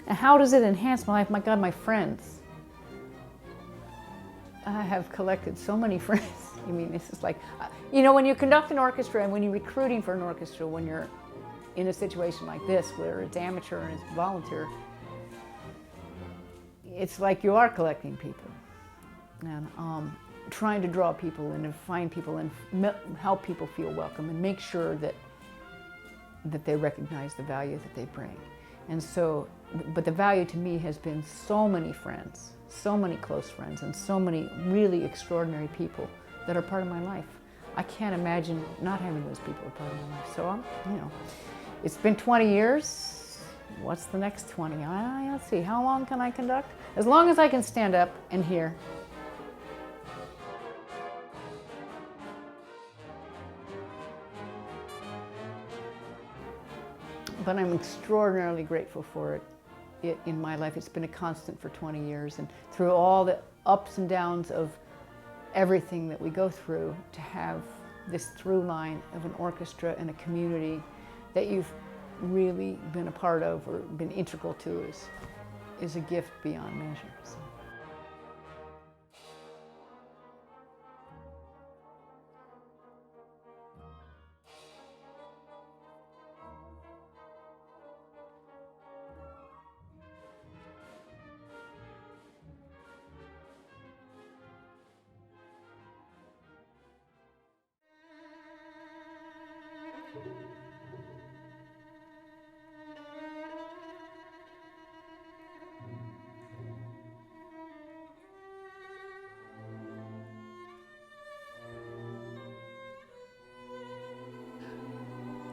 And how does it enhance my life? My God, my friends. I have collected so many friends. I mean, this is like, you know, when you conduct an orchestra and when you're recruiting for an orchestra, when you're in a situation like this, where it's amateur and it's volunteer, it's like you are collecting people and trying to draw people in and find people and help people feel welcome and make sure that they recognize the value that they bring. And so, but the value to me has been so many friends, so many close friends, and so many really extraordinary people that are part of my life. I can't imagine not having those people as part of my life. So you know, it's been 20 years. What's the next 20? Let's see, how long can I conduct? As long as I can stand up and hear. But I'm extraordinarily grateful for it in my life. It's been a constant for 20 years, and through all the ups and downs of everything that we go through, to have this through line of an orchestra and a community that you've really been a part of or been integral to is a gift beyond measure. So.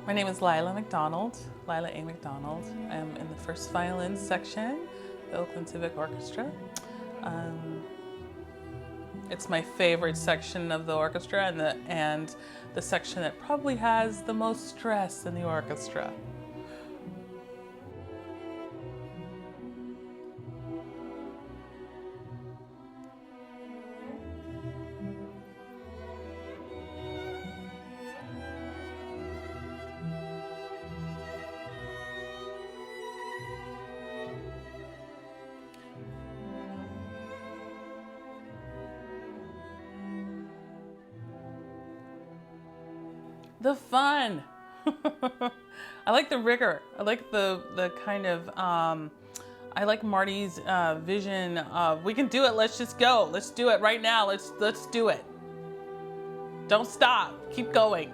My name is Lila McDonald, Lila A. McDonald. I'm in the first violin section, the Oakland Civic Orchestra. It's my favorite section of the orchestra and the section that probably has the most stress in the orchestra. The fun. I like the rigor. I like the kind of, I like Marty's vision of, we can do it, let's just go. Let's do it right now, let's do it. Don't stop, keep going.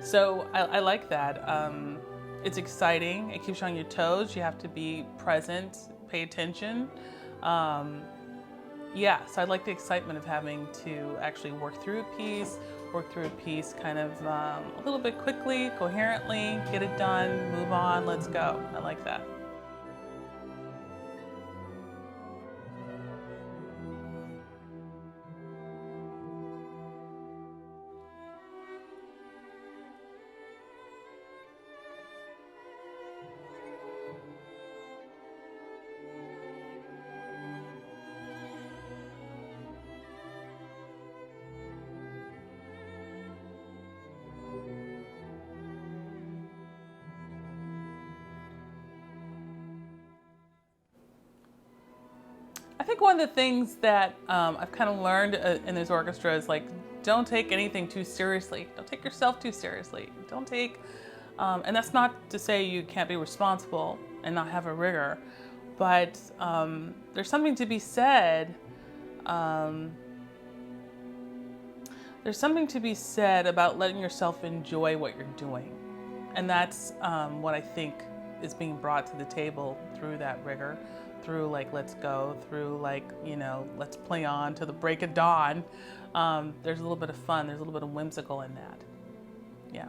So I like that. It's exciting, it keeps you on your toes, you have to be present, pay attention. Yeah, so I like the excitement of having to actually work through a piece kind of a little bit quickly, coherently, get it done, move on, let's go. I like that. I think one of the things that I've kind of learned in this orchestra is like, don't take anything too seriously. Don't take yourself too seriously. Don't take, and that's not to say you can't be responsible and not have a rigor, but there's something to be said. There's something to be said about letting yourself enjoy what you're doing. And that's what I think is being brought to the table through that rigor, through like, let's go, through like, you know, let's play on to the break of dawn. There's a little bit of fun, there's a little bit of whimsical in that. Yeah.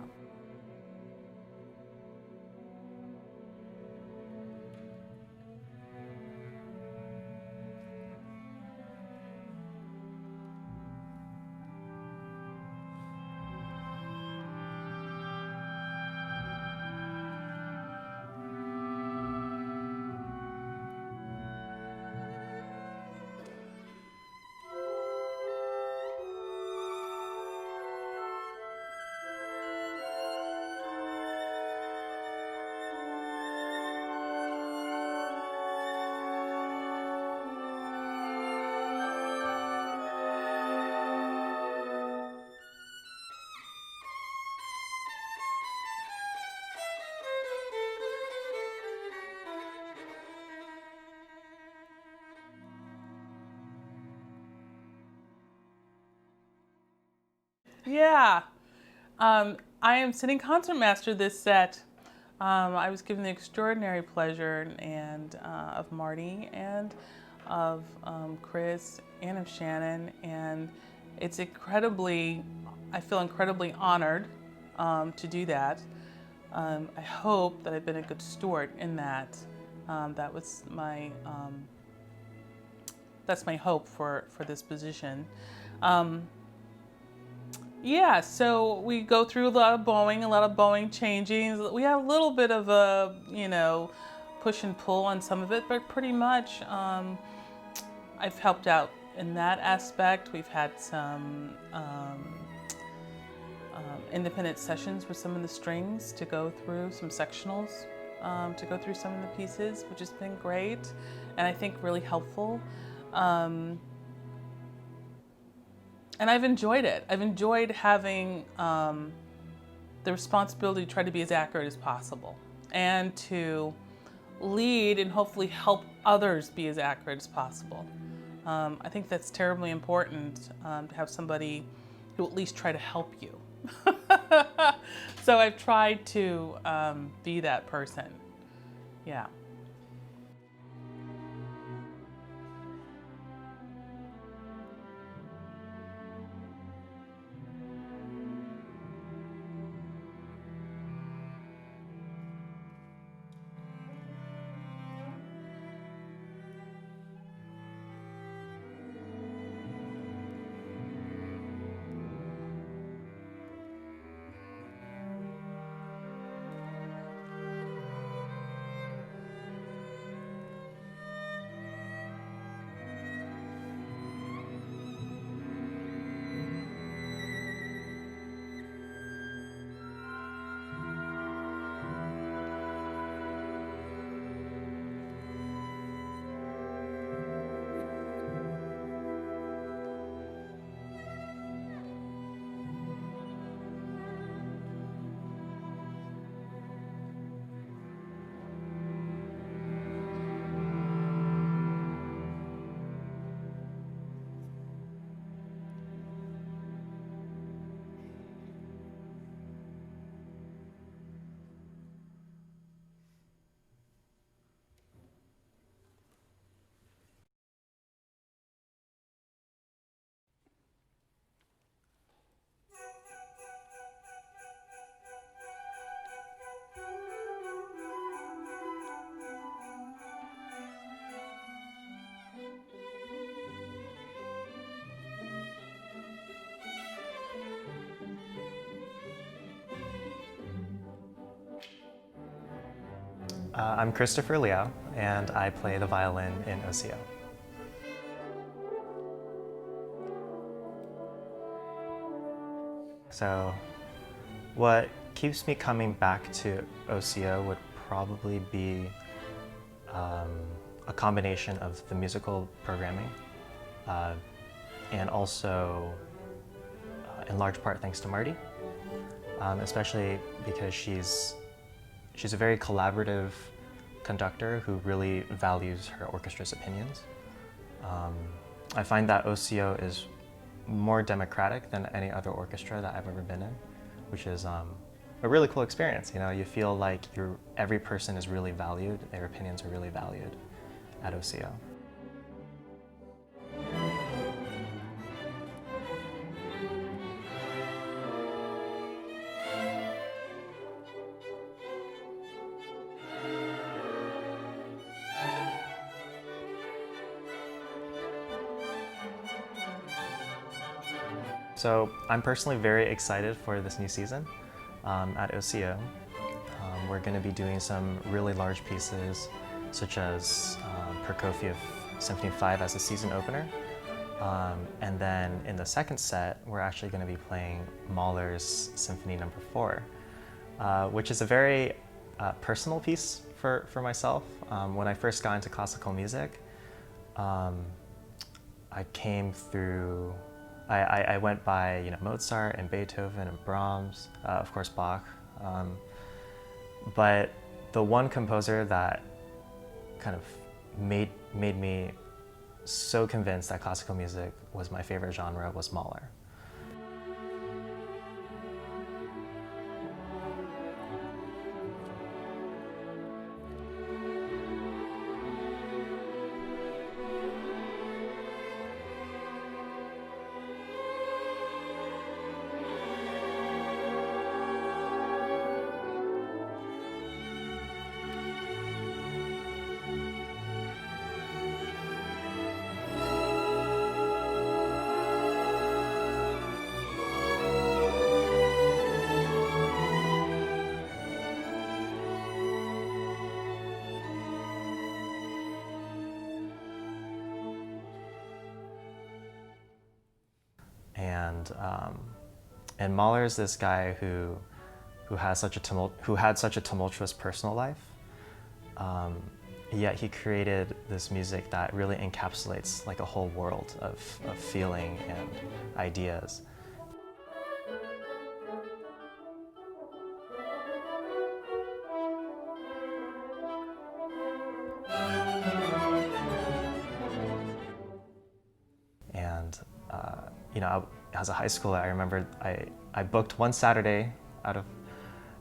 Yeah. I am sitting concertmaster this set. I was given the extraordinary pleasure of Marty and of Chris and of Shannon, and it's I feel incredibly honored to do that. I hope that I've been a good steward in that. That's my hope for this position. Yeah, so we go through a lot of bowing changing. We have a little bit of a, push and pull on some of it, but pretty much I've helped out in that aspect. We've had some independent sessions with some of the strings to go through, some sectionals to go through some of the pieces, which has been great and I think really helpful. And I've enjoyed it. I've enjoyed having the responsibility to try to be as accurate as possible and to lead and hopefully help others be as accurate as possible. I think that's terribly important to have somebody who at least try to help you. So I've tried to be that person. Yeah. I'm Christopher Liao, and I play the violin in OCO. So what keeps me coming back to OCO would probably be a combination of the musical programming and also in large part thanks to Marty, especially because she's a very collaborative conductor who really values her orchestra's opinions. I find that OCO is more democratic than any other orchestra that I've ever been in, which is a really cool experience. You feel like every person is really valued, their opinions are really valued at OCO. So I'm personally very excited for this new season at OCO. We're going to be doing some really large pieces, such as Prokofiev Symphony 5 as a season opener. And then in the second set, we're actually going to be playing Mahler's Symphony No. 4, which is a very personal piece for myself. When I first got into classical music, I went by Mozart and Beethoven and Brahms, of course Bach, but the one composer that kind of made me so convinced that classical music was my favorite genre was Mahler. And Mahler's this guy who had such a tumultuous personal life, yet he created this music that really encapsulates like a whole world of feeling and ideas. And you know, as a high schooler, I remember I booked one Saturday out of,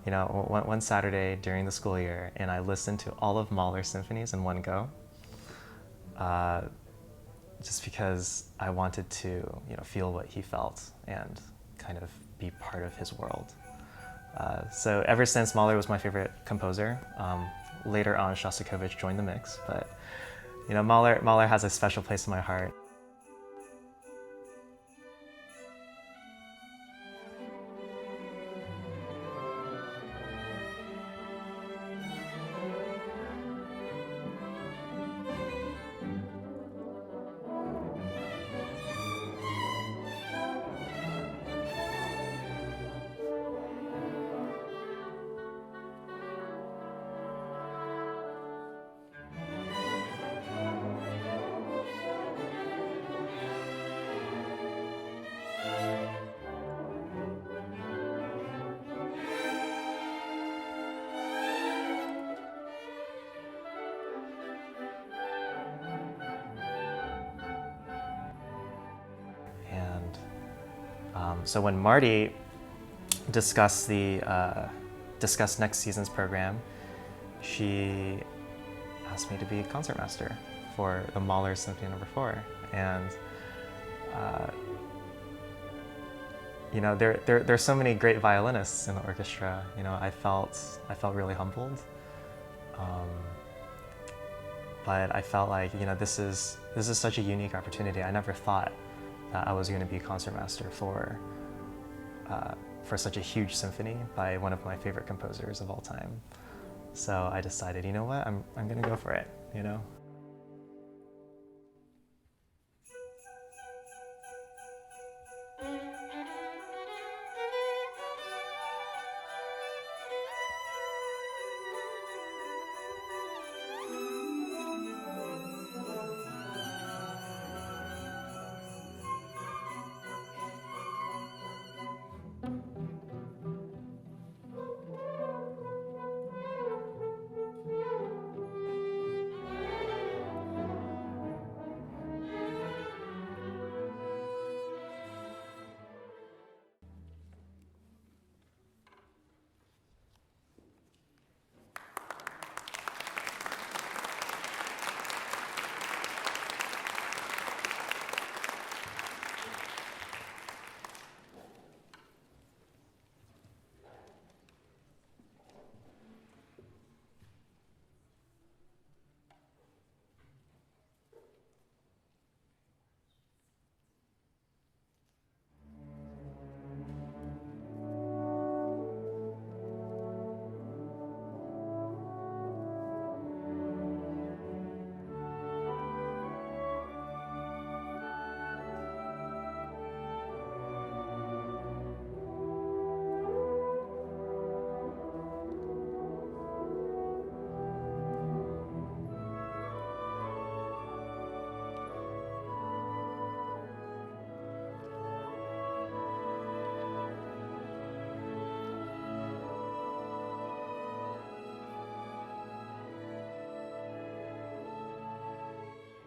you know, one Saturday during the school year, and I listened to all of Mahler's symphonies in one go, just because I wanted to, you know, feel what he felt and kind of be part of his world. So ever since, Mahler was my favorite composer. Later on, Shostakovich joined the mix, but you know, Mahler has a special place in my heart. So when Marty discussed next season's program, she asked me to be concertmaster for the Mahler Symphony No. 4, and you know, there's so many great violinists in the orchestra. You know, I felt really humbled, but I felt like, you know, this is such a unique opportunity. I never thought that I was going to be concertmaster for such a huge symphony by one of my favorite composers of all time. So I decided, you know what, I'm going to go for it, you know.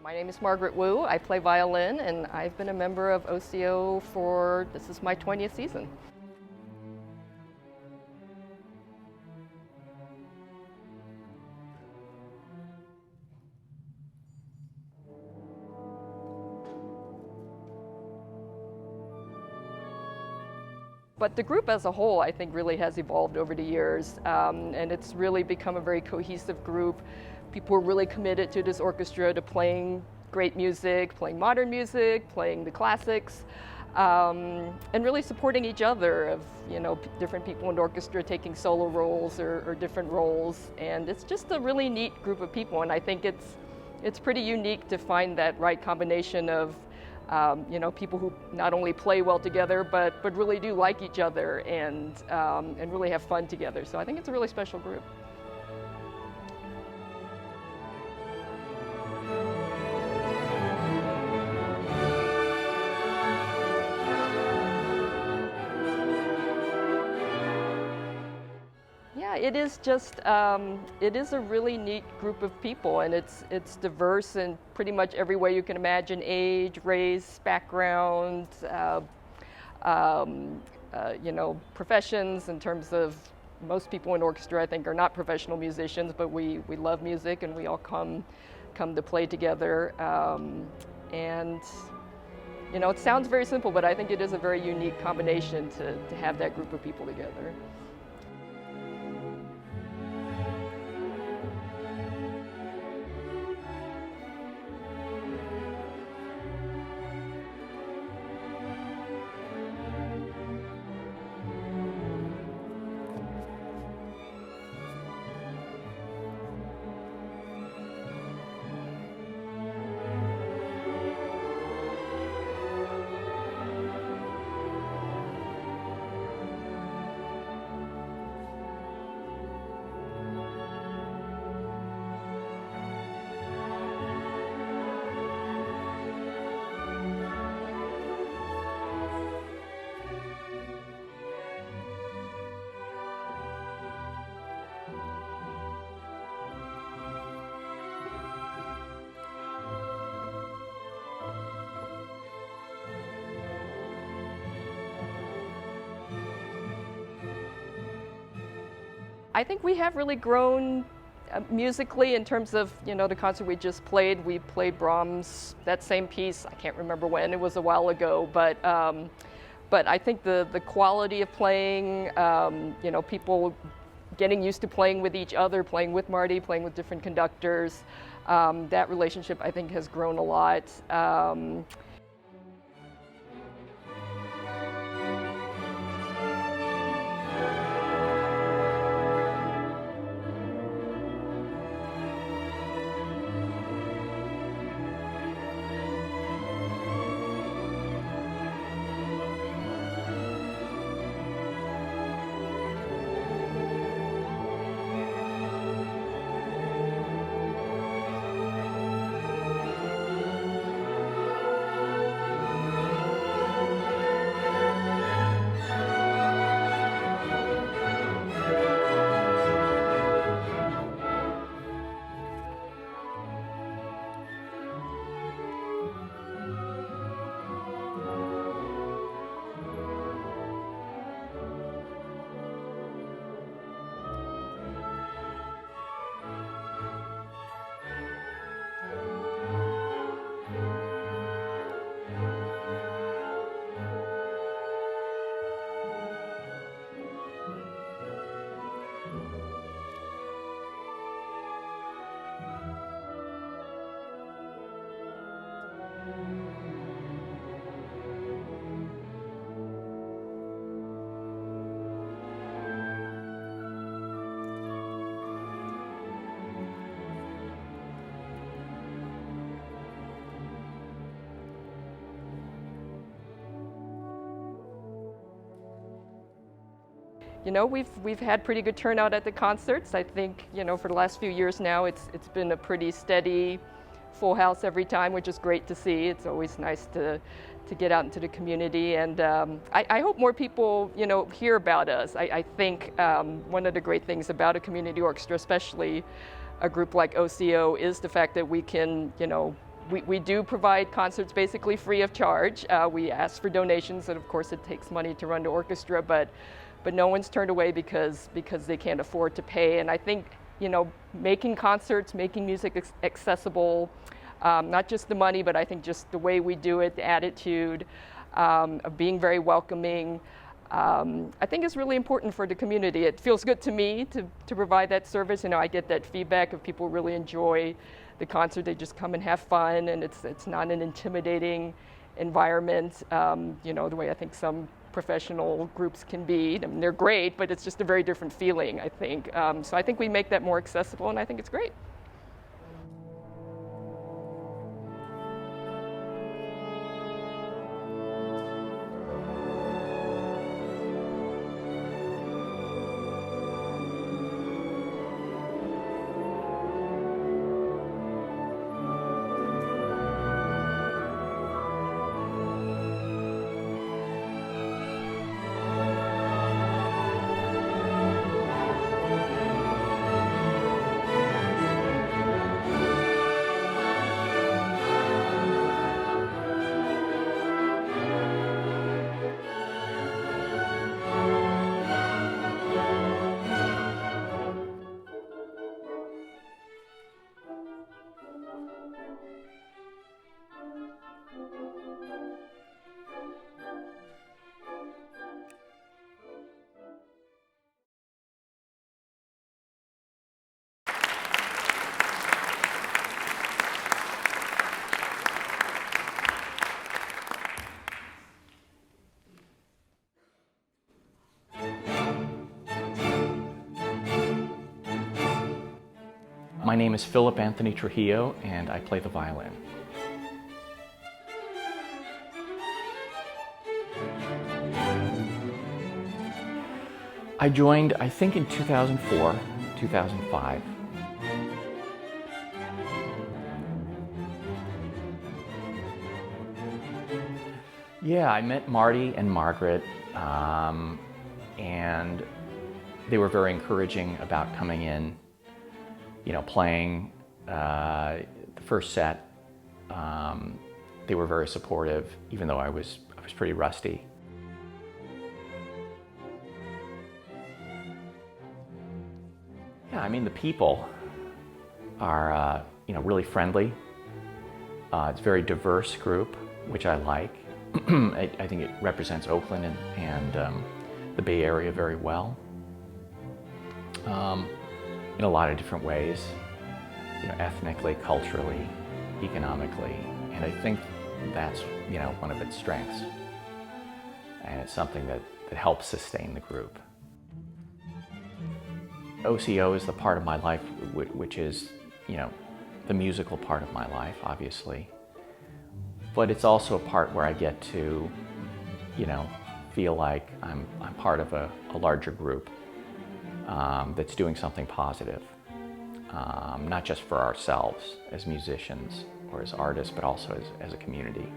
My name is Margaret Wu. I play violin, and I've been a member of OCO for, this is my 20th season. But the group as a whole, I think, really has evolved over the years, and it's really become a very cohesive group. People are really committed to this orchestra, to playing great music, playing modern music, playing the classics, and really supporting each other of, you know, different people in the orchestra taking solo roles or different roles. And it's just a really neat group of people, and I think it's pretty unique to find that right combination of People who not only play well together, but really do like each other and really have fun together. So I think it's a really special group. It is just, it is a really neat group of people, and it's diverse in pretty much every way you can imagine: age, race, background, professions. In terms of most people in orchestra, I think, are not professional musicians, but we love music and we all come to play together. It sounds very simple, but I think it is a very unique combination to have that group of people together. I think we have really grown musically in terms of, the concert we just played. We played Brahms, that same piece. I can't remember when, it was a while ago, but I think the quality of playing, people getting used to playing with each other, playing with Marty, playing with different conductors, that relationship I think has grown a lot. We've had pretty good turnout at the concerts. I think, for the last few years now, it's been a pretty steady full house every time, which is great to see. It's always nice to get out into the community, and I hope more people, hear about us. I think one of the great things about a community orchestra, especially a group like OCO, is the fact that we can, we do provide concerts basically free of charge. We ask for donations, and of course it takes money to run the orchestra, but no one's turned away because they can't afford to pay. And I think, making concerts, making music accessible, not just the money, but I think just the way we do it, the attitude of being very welcoming, I think is really important for the community. It feels good to me to provide that service. I get that feedback of people really enjoy the concert. They just come and have fun, and it's not an intimidating environment, the way I think some professional groups can be. I mean, they're great, but it's just a very different feeling, I think. So I think we make that more accessible, and I think it's great. My name is Philip Anthony Trujillo, and I play the violin. I joined, I think, in 2004, 2005. Yeah, I met Marty and Margaret, and they were very encouraging about coming in, you know, playing the first set. They were very supportive, even though I was pretty rusty. Yeah, I mean, the people are, you know, really friendly. It's a very diverse group, which I like. I think it represents Oakland and the Bay Area very well, in a lot of different ways, you know, ethnically, culturally, economically, and I think that's, you know, one of its strengths, and it's something that helps sustain the group. OCO is the part of my life which is, you know, the musical part of my life, obviously. But it's also a part where I get to, you know, feel like I'm part of a larger group that's doing something positive, not just for ourselves as musicians or as artists, but also as a community.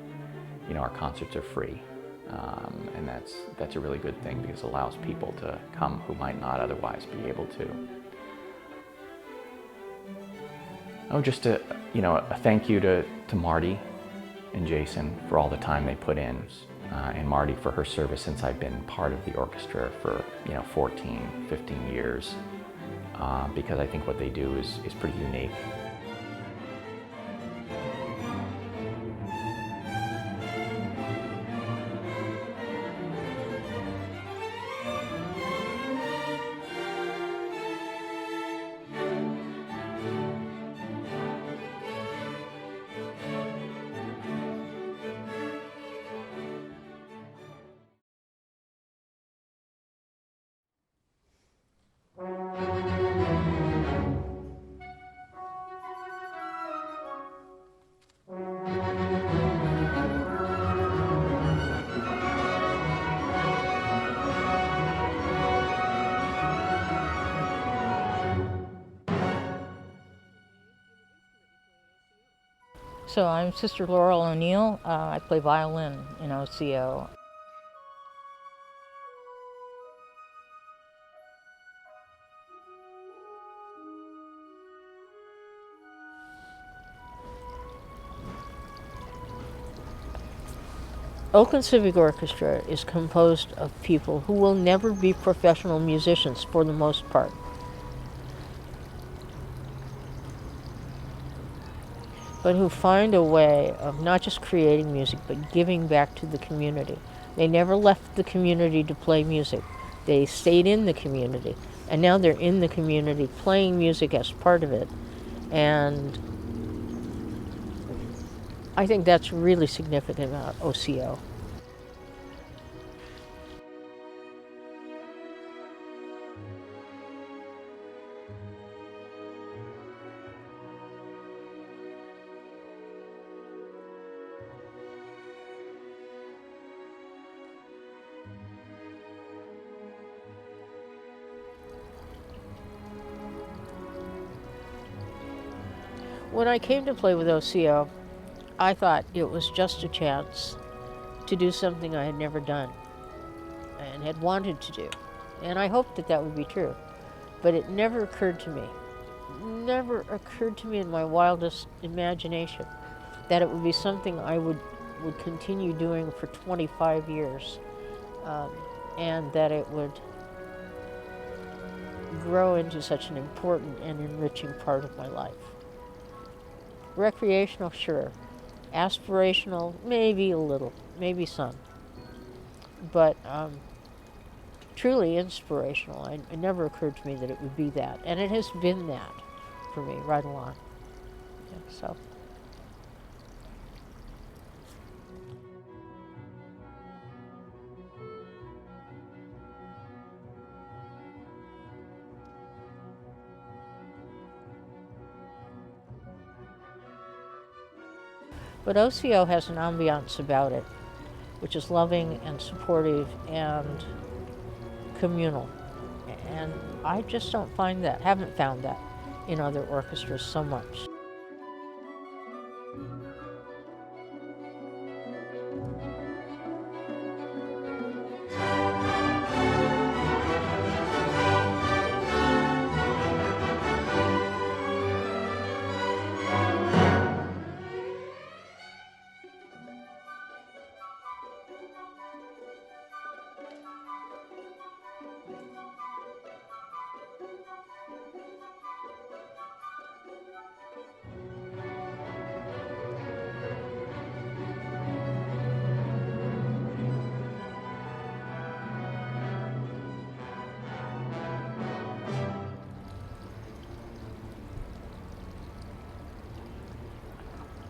You know, our concerts are free, and that's a really good thing because it allows people to come who might not otherwise be able to. Oh, just a thank you to Marty and Jason for all the time they put in, and Marty for her service since I've been part of the orchestra for, you know, 14, 15 years, because I think what they do is pretty unique. So I'm Sister Laurel O'Neill. I play violin in OCO. Oakland Civic Orchestra is composed of people who will never be professional musicians for the most part. But who find a way of not just creating music, but giving back to the community. They never left the community to play music. They stayed in the community, and now they're in the community playing music as part of it. And I think that's really significant about OCO. When I came to play with OCO, I thought it was just a chance to do something I had never done and had wanted to do. And I hoped that that would be true. But it never occurred to me, never occurred to me in my wildest imagination that it would be something I would continue doing for 25 years, and that it would grow into such an important and enriching part of my life. Recreational, sure. Aspirational, maybe a little, maybe some. But truly inspirational. It never occurred to me that it would be that. And it has been that for me right along. Yeah, so. But OCO has an ambiance about it, which is loving and supportive and communal. And I just don't find that, haven't found that in other orchestras so much.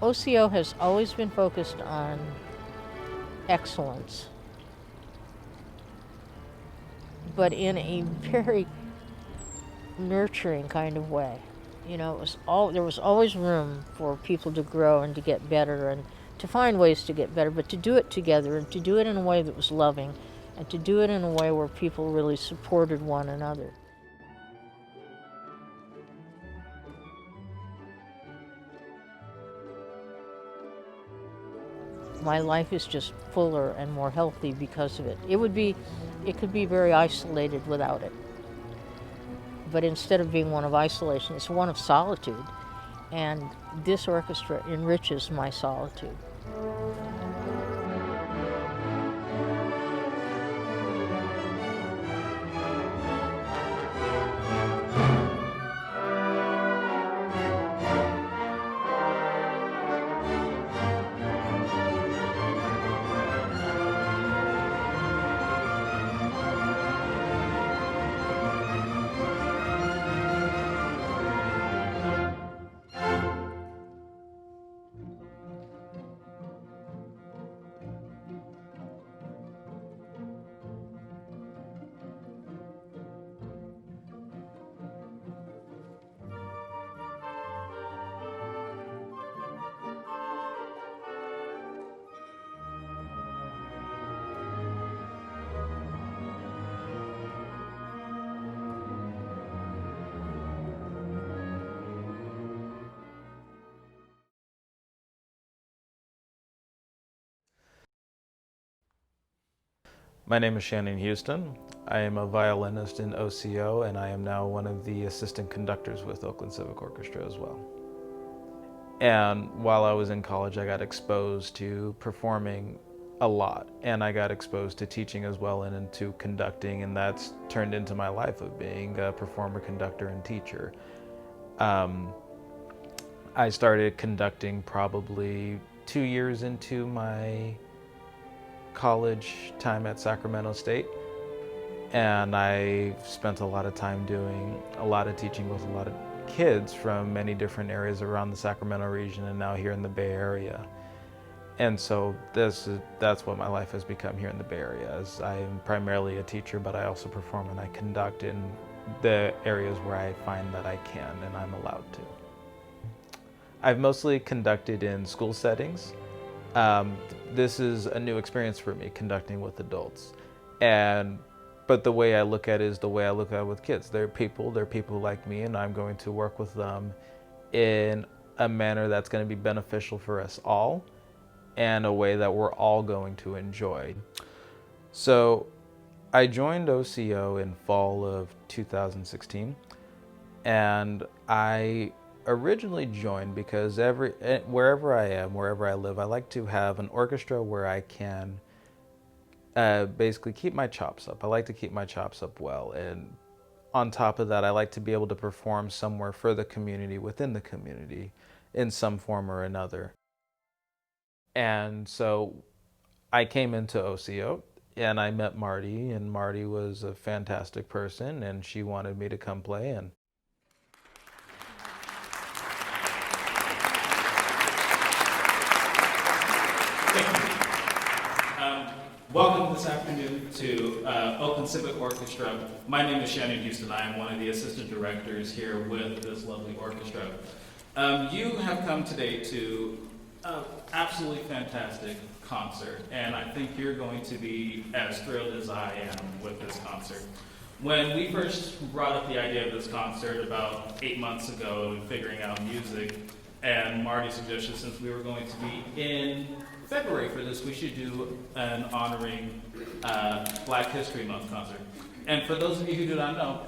OCO has always been focused on excellence, but in a very nurturing kind of way. You know, there was always room for people to grow and to get better and to find ways to get better, but to do it together and to do it in a way that was loving and to do it in a way where people really supported one another. My life is just fuller and more healthy because of it. It could be very isolated without it. But instead of being one of isolation, it's one of solitude. And this orchestra enriches my solitude. My name is Shannon Houston. I am a violinist in OCO, and I am now one of the assistant conductors with Oakland Civic Orchestra as well. And while I was in college, I got exposed to performing a lot, and I got exposed to teaching as well and into conducting, and that's turned into my life of being a performer, conductor, and teacher. I started conducting probably 2 years into my college time at Sacramento State, and I spent a lot of time doing a lot of teaching with a lot of kids from many different areas around the Sacramento region and now here in the Bay Area. And so that's what my life has become here in the Bay Area. As I am primarily a teacher, but I also perform and I conduct in the areas where I find that I can and I'm allowed to. I've mostly conducted in school settings. This is a new experience for me, conducting with adults. But the way I look at it is the way I look at it with kids. They're people like me, and I'm going to work with them in a manner that's going to be beneficial for us all and a way that we're all going to enjoy. So I joined OCO in fall of 2016, and I originally joined because wherever I am, wherever I live, I like to have an orchestra where I can basically keep my chops up. I like to keep my chops up well, and on top of that, I like to be able to perform somewhere for the community, within the community, in some form or another. And so I came into OCO and I met Marty, and Marty was a fantastic person, and she wanted me to come play. And welcome this afternoon to Oakland Civic Orchestra. My name is Shannon Houston. I am one of the assistant directors here with this lovely orchestra. You have come today to Absolutely fantastic concert, and I think you're going to be as thrilled as I am with this concert. When we first brought up the idea of this concert about 8 months ago and figuring out music, and Marty suggested since we were going to be in February for this, we should do an honoring Black History Month concert. And for those of you who do not know,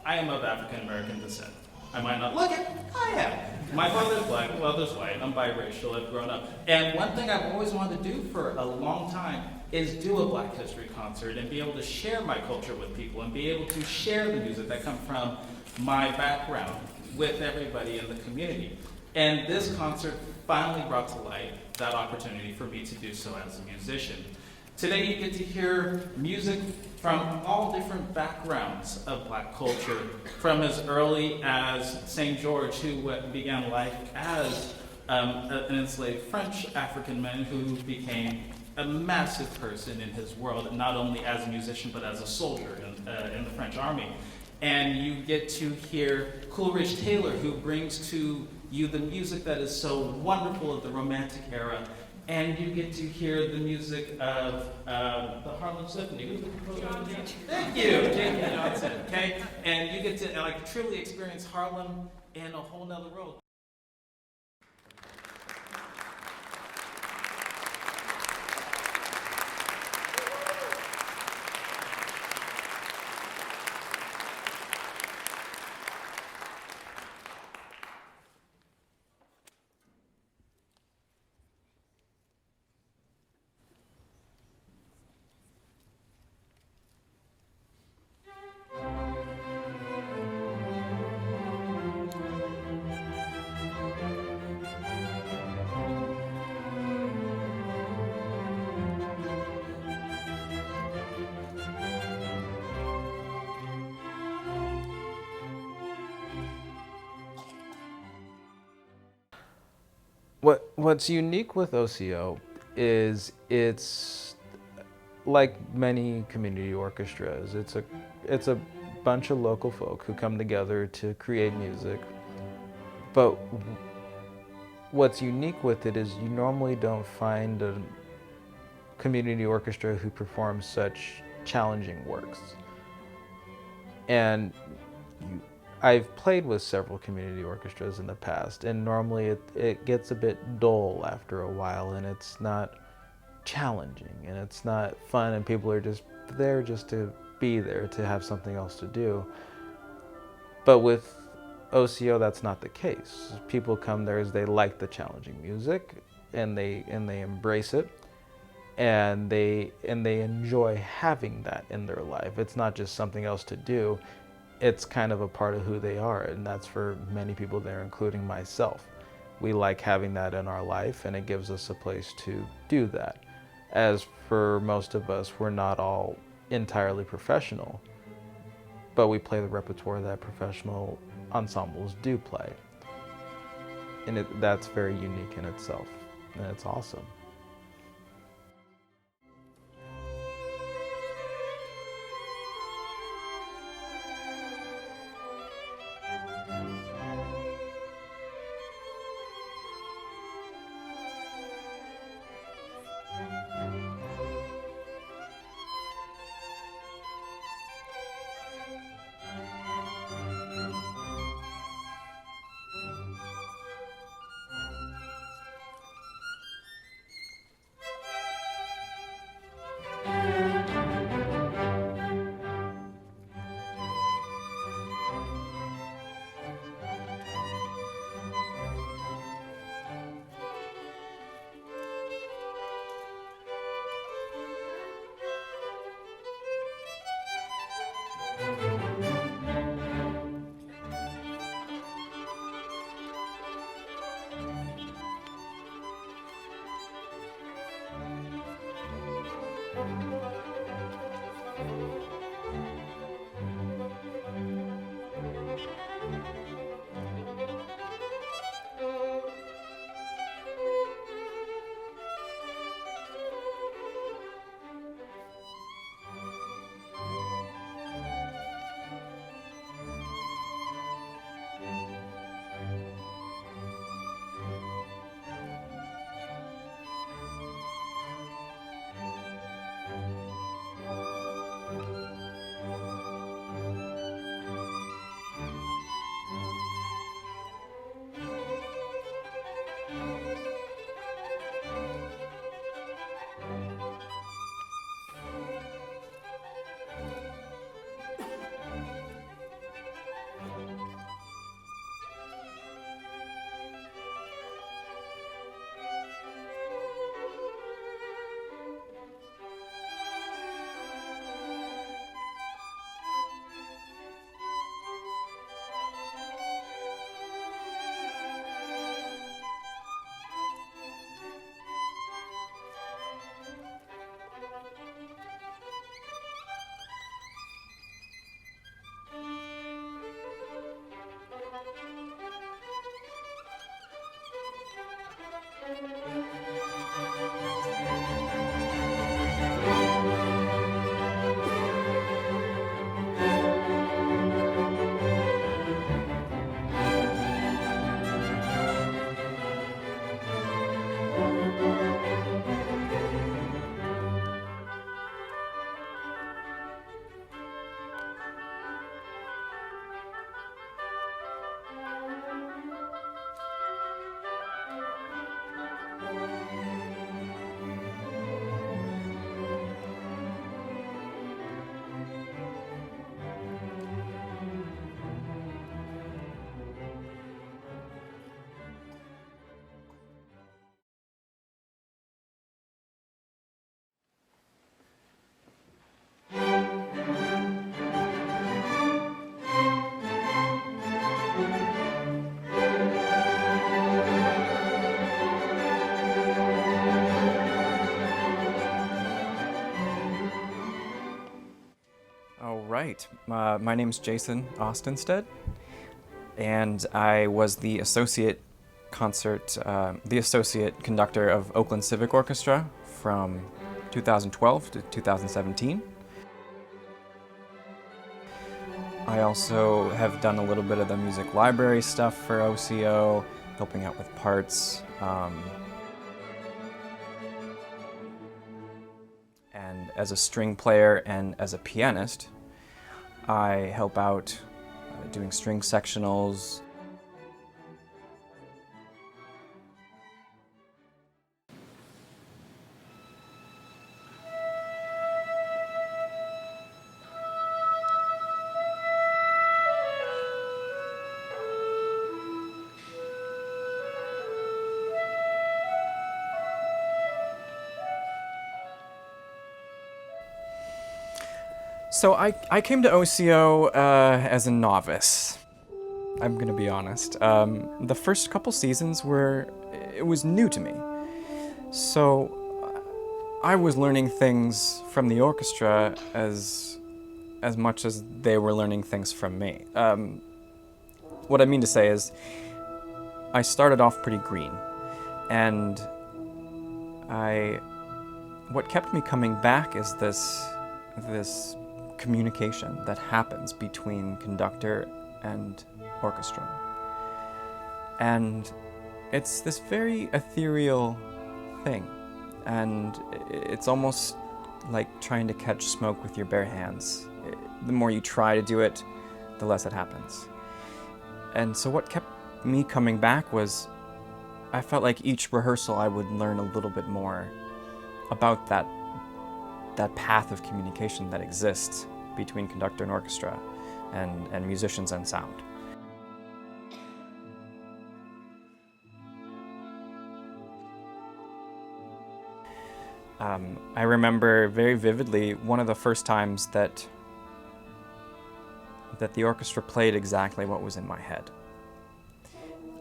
I am of African American descent. I might not look it, I am. My father's black, my mother's white, I'm biracial, I've grown up. And one thing I've always wanted to do for a long time is do a Black History concert and be able to share my culture with people and be able to share the music that comes from my background with everybody in the community. And this concert finally brought to light that opportunity for me to do so as a musician. Today you get to hear music from all different backgrounds of Black culture, from as early as St. George, who began life as an enslaved French African man who became a massive person in his world, not only as a musician but as a soldier in the French army. And you get to hear Coleridge Taylor, who brings to you the music that is so wonderful of the Romantic era. And you get to hear the music of the Harlem Symphony. Who's the composer? Thank you, J.P. Johnson. Okay, and you get to like truly experience Harlem in a whole nother world. What's unique with OCO is it's like many community orchestras. It's a bunch of local folk who come together to create music. But what's unique with it is you normally don't find a community orchestra who performs such challenging works. And I've played with several community orchestras in the past, and normally it gets a bit dull after a while, and it's not challenging, and it's not fun, and people are just there just to be there, to have something else to do. But with OCO, that's not the case. People come there as they like the challenging music, and they embrace it, and they enjoy having that in their life. It's not just something else to do. It's kind of a part of who they are, and that's for many people there, including myself. We like having that in our life, and it gives us a place to do that. As for most of us, we're not all entirely professional, but we play the repertoire that professional ensembles do play. And that's very unique in itself, and it's awesome. All right. My name's Jason Oestenstad, and I was the associate conductor of Oakland Civic Orchestra from 2012 to 2017. I also have done a little bit of the music library stuff for OCO, helping out with parts. And as a string player and as a pianist, I help out doing string sectionals. So I came to OCO as a novice. I'm gonna be honest. The first couple seasons it was new to me. So I was learning things from the orchestra as much as they were learning things from me. What I mean to say is, I started off pretty green, and what kept me coming back is this communication that happens between conductor and orchestra. And it's this very ethereal thing, and it's almost like trying to catch smoke with your bare hands. The more you try to do it, the less it happens. And so what kept me coming back was, I felt like each rehearsal I would learn a little bit more about that path of communication that exists between conductor and orchestra, and musicians and sound. I remember very vividly one of the first times that the orchestra played exactly what was in my head.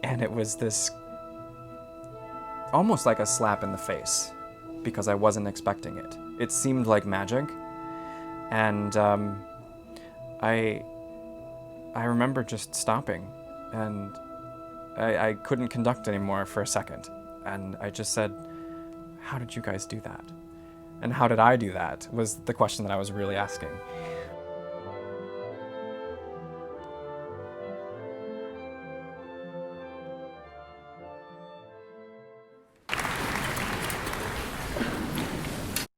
And it was this, almost like a slap in the face, because I wasn't expecting it. It seemed like magic, and I remember just stopping, and I couldn't conduct anymore for a second, and I just said, how did you guys do that? And how did I do that was the question that I was really asking.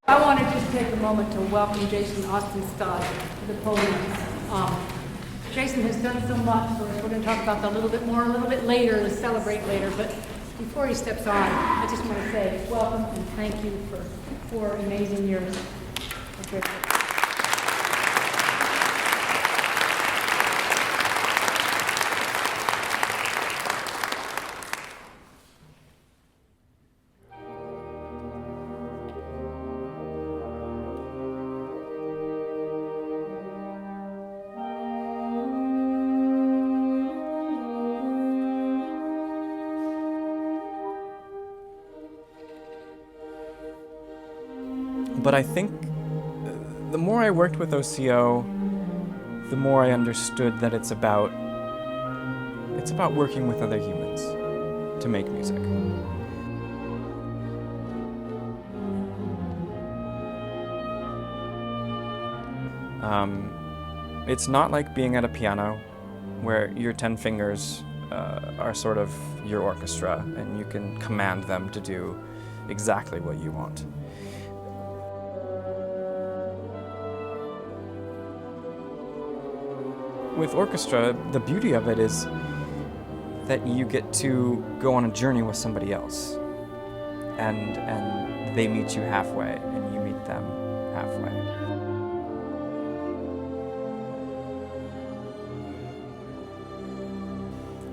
I want to just take a moment to welcome Jason Oestenstad to the podium. Jason has done so much for us. We're going to talk about that a little bit more, a little bit later, to celebrate later. But before he steps on, I just want to say welcome and thank you for 4 amazing years. But I think the more I worked with OCO, the more I understood that it's about working with other humans to make music. It's not like being at a piano where your 10 fingers are sort of your orchestra and you can command them to do exactly what you want. With orchestra, the beauty of it is that you get to go on a journey with somebody else, and they meet you halfway, and you meet them halfway.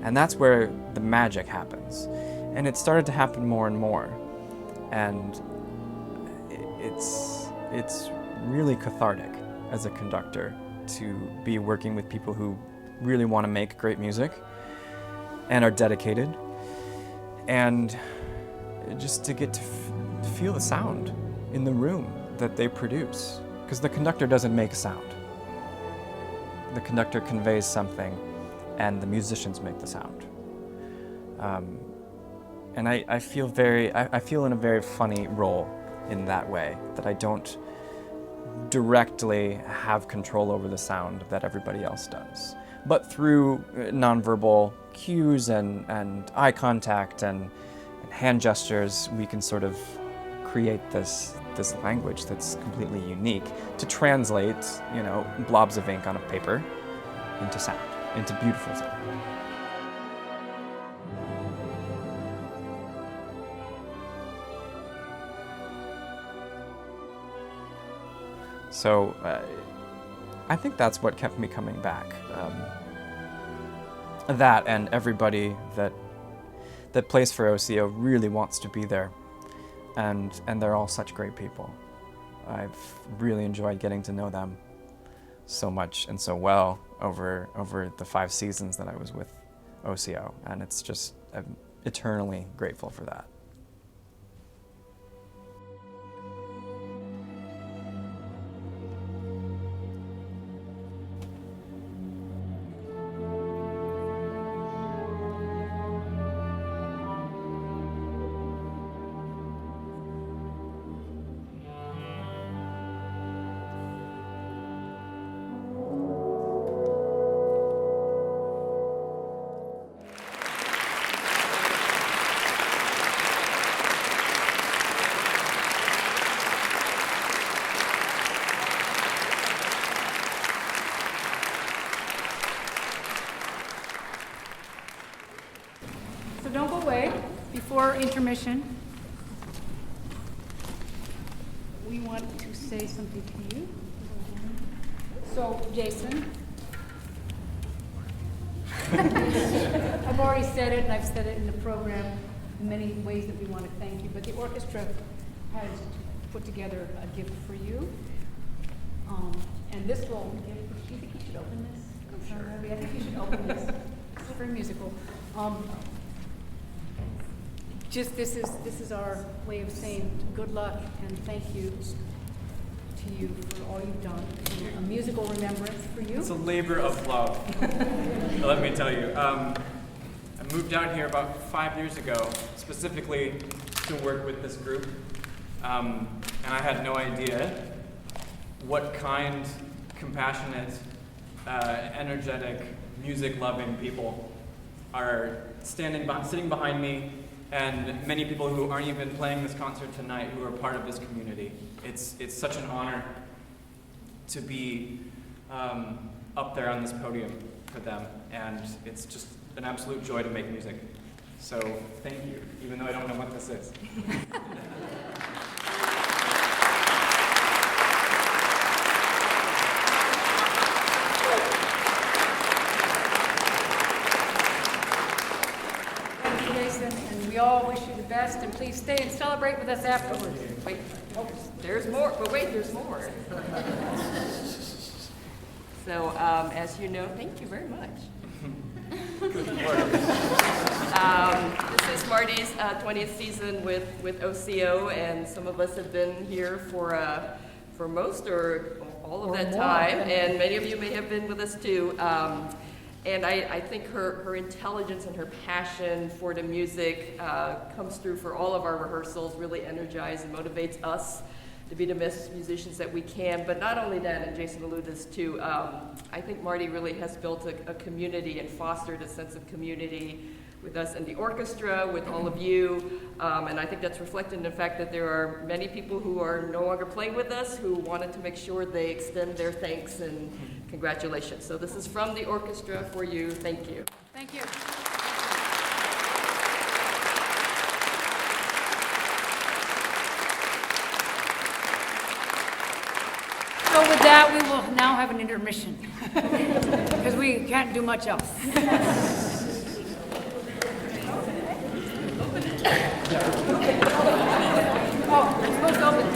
And that's where the magic happens. And it started to happen more and more. And it's really cathartic as a conductor to be working with people who really want to make great music and are dedicated, and just to get to feel the sound in the room that they produce, because the conductor doesn't make sound. the conductor conveys something, and the musicians make the sound. And I feel in a very funny role in that way, that I don't directly have control over the sound that everybody else does. But through nonverbal cues and eye contact and hand gestures, we can sort of create this language that's completely unique to translate, blobs of ink on a paper into sound, into beautiful sound. So I think that's what kept me coming back. That and everybody that plays for OCO really wants to be there, and they're all such great people. I've really enjoyed getting to know them so much and so well over the 5 seasons that I was with OCO, and it's just, I'm eternally grateful for that. Don't go away. Before intermission, we want to say something to you. So, Jason, I've already said it, and I've said it in the program in many ways that we want to thank you, but the orchestra has put together a gift for you. And this will, do you think you should open this? Oh, sure. I think you should open this. It's very musical. Just this is our way of saying good luck and thank you to you for all you've done. A musical remembrance for you. It's a labor of love. Let me tell you. I moved out here about 5 years ago, specifically to work with this group, and I had no idea what kind, compassionate, energetic, music-loving people are sitting behind me, and many people who aren't even playing this concert tonight who are part of this community. It's such an honor to be up there on this podium for them, and it's just an absolute joy to make music. So thank you, even though I don't know what this is. We all wish you the best, and please stay and celebrate with us afterwards. Wait, there's more, but wait, there's more. So, as you know, thank you very much. This is Marty's 20th season with OCO, and some of us have been here for most or all of that time, and many of you may have been with us too. And I think her intelligence and her passion for the music comes through for all of our rehearsals, really energizes and motivates us to be the best musicians that we can. But not only that, and Jason alluded to this too, I think Marty really has built a community and fostered a sense of community with us in the orchestra, with all of you. And I think that's reflected in the fact that there are many people who are no longer playing with us who wanted to make sure they extend their thanks and congratulations. So this is from the orchestra for you. Thank you. Thank you. So with that, we will now have an intermission because we can't do much else. Oh, it's supposed to open.